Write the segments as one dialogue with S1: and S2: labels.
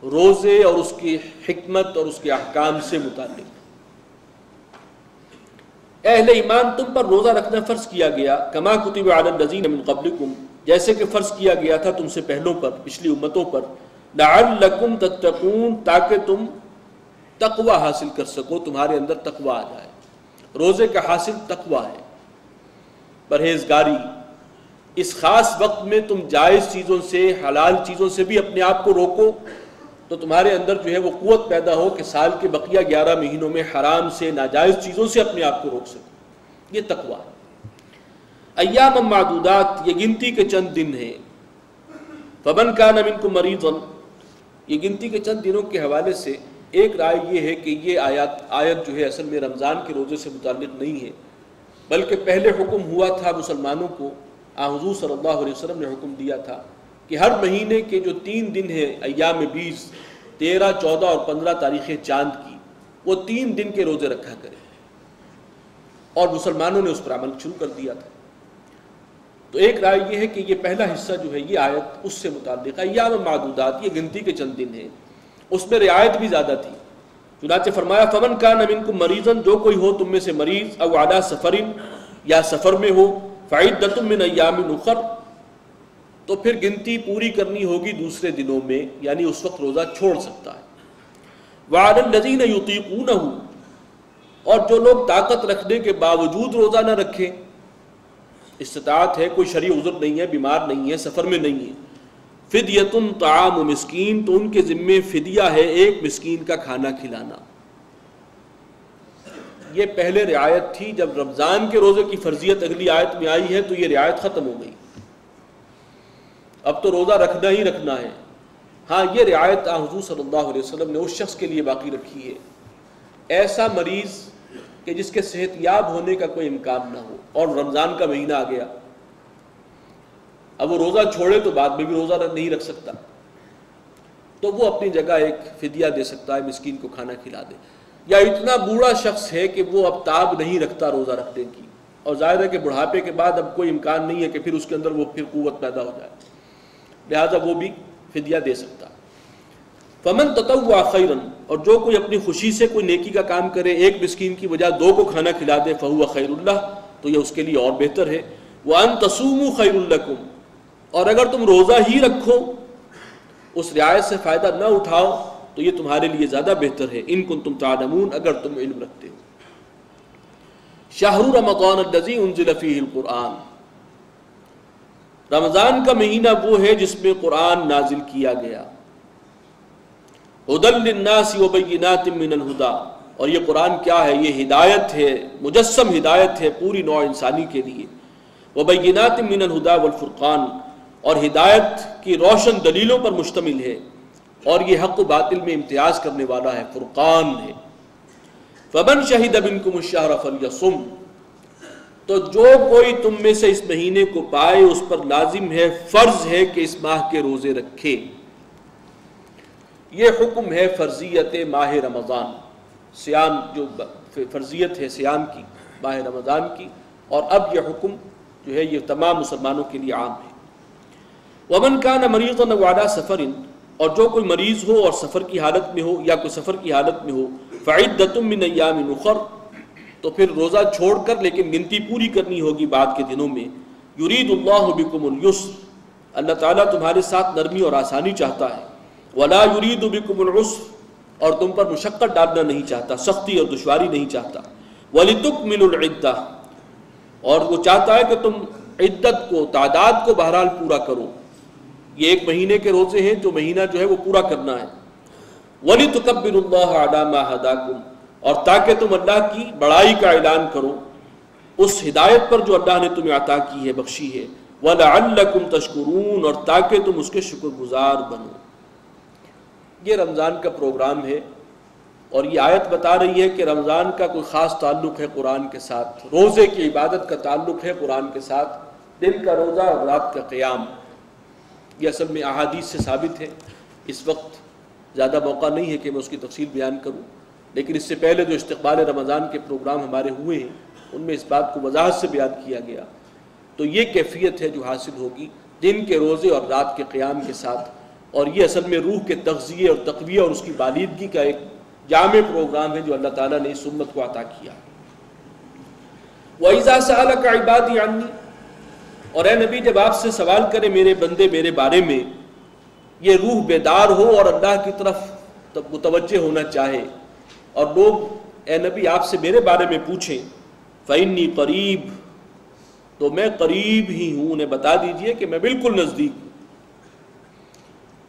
S1: روزے اور اس کی حکمت اور اس کے احکام سے متعلق۔ اہل ایمان تم پر روزہ رکھنا فرض کیا گیا، کما کتب علی الذین من قبلکم، جیسے کہ فرض کیا گیا تھا تم سے پہلوں پر، پچھلی امتوں پر، لعلکم تتقون، تاکہ تم تقوی حاصل کر سکو، تمہارے اندر تقوی آ جائے۔ روزے کا حاصل تقوی ہے، پرہیزگاری۔ اس خاص وقت میں تم جائز چیزوں سے، حلال چیزوں سے بھی اپنے آپ کو روکو، تو تمہارے اندر جو ہے وہ قوت پیدا ہو کہ سال کے بقیہ 11 مہینوں میں حرام سے، ناجائز چیزوں سے اپنے آپ کو روک سکو۔ یہ تقوی ہے۔ ایام معدودات، یہ گنتی کے چند دن ہیں۔ فمن کان منکم مریضا، یہ گنتی کے چند دنوں کے حوالے سے ایک رائے یہ ہے کہ یہ آیت جو ہے اصل میں رمضان کے روزے سے متعلق نہیں ہے، بلکہ پہلے حکم ہوا تھا مسلمانوں کو، حضور صلی اللہ علیہ وسلم نے حکم دیا تھا کہ ہر مہینے کے جو 3 دن ہیں، ایام 20، 13، 14 اور 15 تاریخیں چاند کی، وہ 3 دن کے روزے رکھا کریں، اور مسلمانوں نے اس پر عمل شروع کر دیا تھا۔ تو ایک رائے یہ ہے کہ یہ پہلا حصہ جو ہے یہ آیت اس سے متعلق ہے۔ ایام معدودات، یہ گنتی کے چند دن ہیں، اس میں رعایت بھی زیادہ تھی۔ چنانچہ فرمایا فمن کان منکم مریضا، جو کوئی ہو تم میں سے مریض، او علی سفر، یا سفر میں ہو، فعدۃ من ایام اخر، تو پھر گنتی پوری کرنی ہوگی دوسرے دنوں میں، یعنی اس وقت روزہ چھوڑ سکتا ہے۔ وعلی الذین یطیقونہ، اور جو لوگ طاقت رکھنے کے باوجود روزہ نہ رکھیں، استطاعت ہے، کوئی شرعی عذر نہیں ہے، بیمار نہیں ہے، سفر میں نہیں ہے، فدیۃ طعام مسکین، تو ان کے ذمے فدیہ ہے ایک مسکین کا کھانا کھلانا۔ یہ پہلے رعایت تھی، جب رمضان کے روزے کی فرضیت اگلی آیت میں آئی ہے تو یہ رعایت ختم ہو گئی، اب تو روزہ رکھنا ہی رکھنا ہے۔ ہاں، یہ رعایت حضور صلی اللہ علیہ وسلم نے اس شخص کے لیے باقی رکھی ہے، ایسا مریض کہ جس کے صحت یاب ہونے کا کوئی امکان نہ ہو، اور رمضان کا مہینہ آ گیا، اب وہ روزہ چھوڑے تو بعد میں بھی روزہ نہیں رکھ سکتا، تو وہ اپنی جگہ ایک فدیہ دے سکتا ہے، مسکین کو کھانا کھلا دے۔ یا اتنا بوڑھا شخص ہے کہ وہ اب تاب نہیں رکھتا روزہ رکھنے کی، اور ظاہر ہے کہ بڑھاپے کے بعد اب کوئی امکان نہیں ہے کہ پھر اس کے اندر وہ پھر قوت پیدا ہو جائے، لہذا وہ بھی فدیہ دے سکتا۔ فمن تطوع خیرا، اور جو کوئی اپنی خوشی سے کوئی نیکی کا کام کرے، ایک مسکین کی بجائے 2 کو کھانا کھلا دے، فہو خیر اللہ، تو یہ اس کے لیے اور بہتر ہے۔ وان تصوموا خیر لکم، اور اگر تم روزہ ہی رکھو، اس رعایت سے فائدہ نہ اٹھاؤ، تو یہ تمہارے لیے زیادہ بہتر ہے، ان کنتم تعلمون، اگر تم علم رکھتے ہو۔ شہر رمضان الذی انزل فیہ القرآن، رمضان کا مہینہ وہ ہے جس میں قرآن نازل کیا گیا۔ ھدی للناس وبینات من الہدی، اور یہ قرآن کیا ہے؟ یہ ہدایت ہے، مجسم ہدایت ہے پوری نوع انسانی کے لیے۔ وبینات من الہدی والفرقان، اور ہدایت کی روشن دلیلوں پر مشتمل ہے، اور یہ حق و باطل میں امتیاز کرنے والا ہے، فرقان ہے۔ فمن شہد منکم الشہر فلیصم، تو جو کوئی تم میں سے اس مہینے کو پائے، اس پر لازم ہے، فرض ہے کہ اس ماہ کے روزے رکھے۔ یہ حکم ہے فرضیت ماہ رمضان، صیام جو فرضیت ہے صیام کی ماہ رمضان کی، اور اب یہ حکم جو ہے یہ تمام مسلمانوں کے لیے عام ہے۔ ومن کان مریضا او علی سفر، اور جو کوئی مریض ہو اور سفر کی حالت میں ہو، یا کوئی سفر کی حالت میں ہو، فعدۃ من ایام اخر، تو پھر روزہ چھوڑ کر لیکن گنتی پوری کرنی ہوگی بعد کے دنوں میں۔ یرید اللہ بکم اليسر، اللہ تعالیٰ تمہارے ساتھ نرمی اور آسانی چاہتا ہے۔ ولا یرید بکم العسر، اور تم پر مشقت ڈالنا نہیں چاہتا، سختی اور دشواری نہیں چاہتا۔ ولتکملوا العدہ، اور وہ چاہتا ہے کہ تم عدت کو، تعداد کو بہرحال پورا کرو۔ یہ 1 مہینے کے روزے ہیں، جو مہینہ جو ہے وہ پورا کرنا ہے۔ وَلِتُكَبِّرُوا اللَّهَ عَلَى مَا هَدَاكُمْ، اور تاکہ تم اللہ کی بڑائی کا اعلان کرو اس ہدایت پر جو اللہ نے تمہیں عطا کی ہے، بخشی ہے۔ وَلَعَلَّكُمْ تَشْكُرُونَ، اور تاکہ تم اس کے شکر گزار بنو۔ یہ رمضان کا پروگرام ہے، اور یہ آیت بتا رہی ہے کہ رمضان کا کوئی خاص تعلق ہے قرآن کے ساتھ، روزے کی عبادت کا تعلق ہے قرآن کے ساتھ، دن کا روزہ اور رات کا قیام۔ یہ اصل میں احادیث سے ثابت ہے۔ اس وقت زیادہ موقع نہیں ہے کہ میں اس کی تفصیل بیان کروں، لیکن اس سے پہلے جو استقبال رمضان کے پروگرام ہمارے ہوئے ہیں ان میں اس بات کو وضاحت سے بیان کیا گیا۔ تو یہ کیفیت ہے جو حاصل ہوگی دن کے روزے اور رات کے قیام کے ساتھ، اور یہ اصل میں روح کے تغذیے اور تقویہ اور اس کی بالیدگی کا ایک جامع پروگرام ہے جو اللہ تعالیٰ نے اس امت کو عطا کیا۔ وَإِذَا سَأَلَكَ عِبَادِي عَنِّي، اور اے نبی جب آپ سے سوال کرے میرے بندے میرے بارے میں، یہ روح بیدار ہو اور اللہ کی طرف متوجہ ہونا چاہے، اور لوگ اے نبی آپ سے میرے بارے میں پوچھیں، فَإِنِّي قریب، تو میں قریب ہی ہوں، انہیں بتا دیجئے کہ میں بالکل نزدیک ہوں۔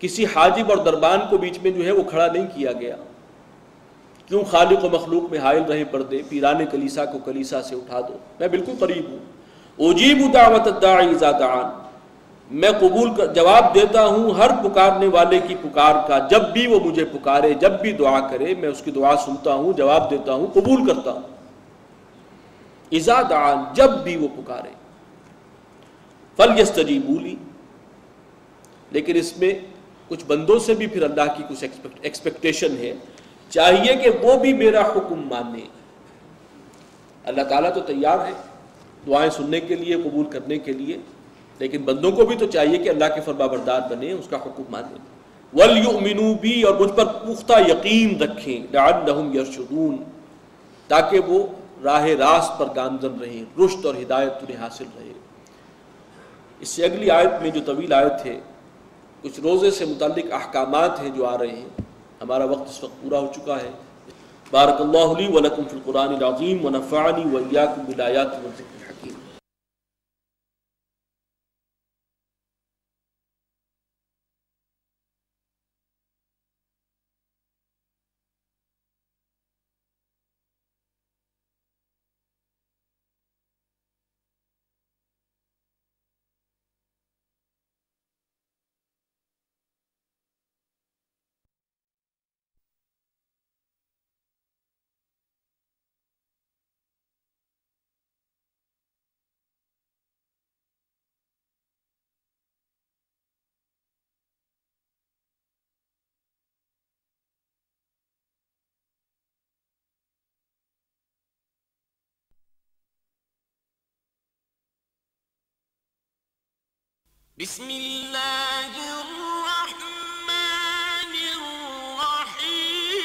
S1: کسی حاجب اور دربان کو بیچ میں جو ہے وہ کھڑا نہیں کیا گیا، کیوں خالق و مخلوق میں حائل رہے پردے، پیران کلیسا کو کلیسا سے اٹھا دو، میں بالکل قریب ہوں۔ اجیب دعوت الداعی اذا دعان، میں جواب دیتا ہوں ہر پکارنے والے کی پکار کا، جب بھی وہ مجھے پکارے، جب بھی دعا کرے میں اس کی دعا سنتا ہوں، جواب دیتا ہوں، قبول کرتا ہوں۔ اذا دعان، جب بھی وہ پکارے۔ فلیستجیبوا لی، لیکن اس میں کچھ بندوں سے بھی پھر اللہ کی کچھ ایکسپیکٹیشن ہے، چاہیے کہ وہ بھی میرا حکم مانے۔ اللہ تعالیٰ تو تیار ہے دعائیں سننے کے لیے، قبول کرنے کے لیے، لیکن بندوں کو بھی تو چاہیے کہ اللہ کے فرمانبردار بنے، اس کا حکم مانے۔ وَلْيُؤْمِنُوا بِي، اور مجھ پر پختہ یقین رکھیں، لَعَلَّهُمْ يَرْشُدُونَ، تاکہ وہ راہ راست پر گامزن رہیں، رشد اور ہدایت انہیں حاصل رہے۔ اس سے اگلی آیت میں جو طویل آیت ہے، کچھ روزے سے متعلق احکامات ہیں جو آ رہے ہیں۔ ہمارا وقت اس وقت پورا ہو چکا ہے۔ بارک اللہ لی ولکم فی القرآن العظیم ونفعنی وإیاکم بالآیات والذکر الحکیم۔
S2: بسم اللہ الرحمن الرحیم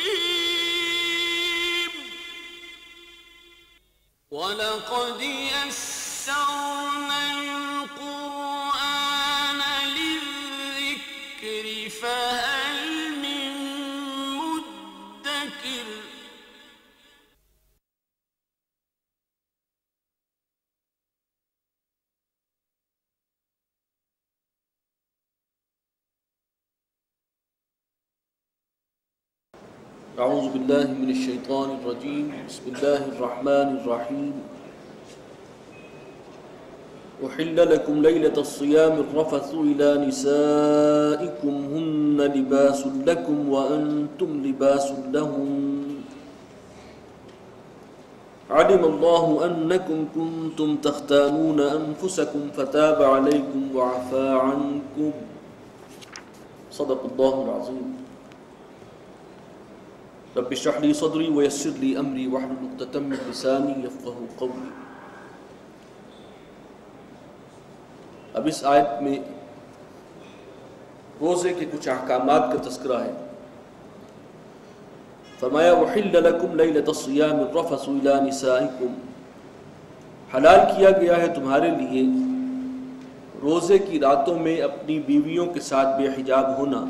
S2: وَلَقَدْ يَسَّرْنَا الْقُرْآنَ لِلذِّكْرِ فَهَلْ مِن مُدَّكِرٍ۔
S1: اعوذ باللہ من الشیطان الرجیم، بسم اللہ الرحمن الرحیم۔ احل لکم لیلۃ الصیام الرفث الی نسائکم ہن لباس لکم وانتم لباس لہن، علم اللہ انکم کنتم تختانون انفسکم فتاب علیکم وعفا عنکم، صدق اللہ العظیم۔ رب اشرح لي صدري ويسر لي امري واحلل عقدة من لساني يفقهوا قولي۔ اب اس آیت میں روزے کے کچھ احکامات کا تذکرہ ہے۔ فرمایا وحل لکم لیلۃ الصیام الرفث الی نسائکم، حلال کیا گیا ہے تمہارے لیے روزے کی راتوں میں اپنی بیویوں کے ساتھ بے حجاب ہونا۔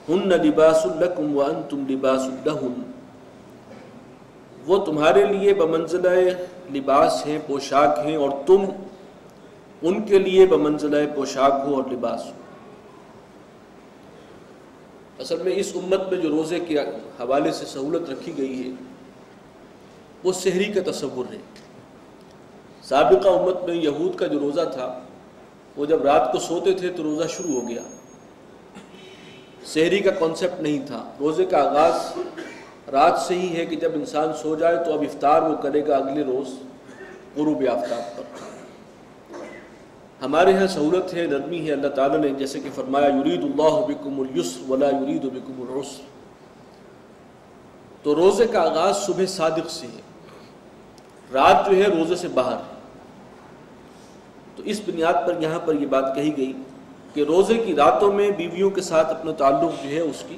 S1: ہن لباس لکم وانتم لباس لہن، وہ تمہارے لیے بمنزلہ لباس ہیں، پوشاک ہیں، اور تم ان کے لیے بمنزلہ پوشاک ہو اور لباس ہو۔ اصل میں اس امت میں جو روزے کے حوالے سے سہولت رکھی گئی ہے وہ سحری کا تصور ہے۔ سابقہ امت میں یہود کا جو روزہ تھا وہ جب رات کو سوتے تھے تو روزہ شروع ہو گیا، سحری کا کانسیپٹ نہیں تھا۔ روزے کا آغاز رات سے ہی ہے کہ جب انسان سو جائے تو اب افطار وہ کرے گا اگلے روز غروب آفتاب پر۔ ہمارے ہاں سہولت ہے، نرمی ہے، اللہ تعالیٰ نے جیسے کہ فرمایا یرید اللہ بکم الیسر ولا یرید بکم العسر، تو روزے کا آغاز صبح صادق سے ہے، رات جو ہے روزے سے باہر ہے۔ تو اس بنیاد پر یہاں پر یہ بات کہی گئی کہ روزے کی راتوں میں بیویوں کے ساتھ اپنا تعلق جو ہے اس کی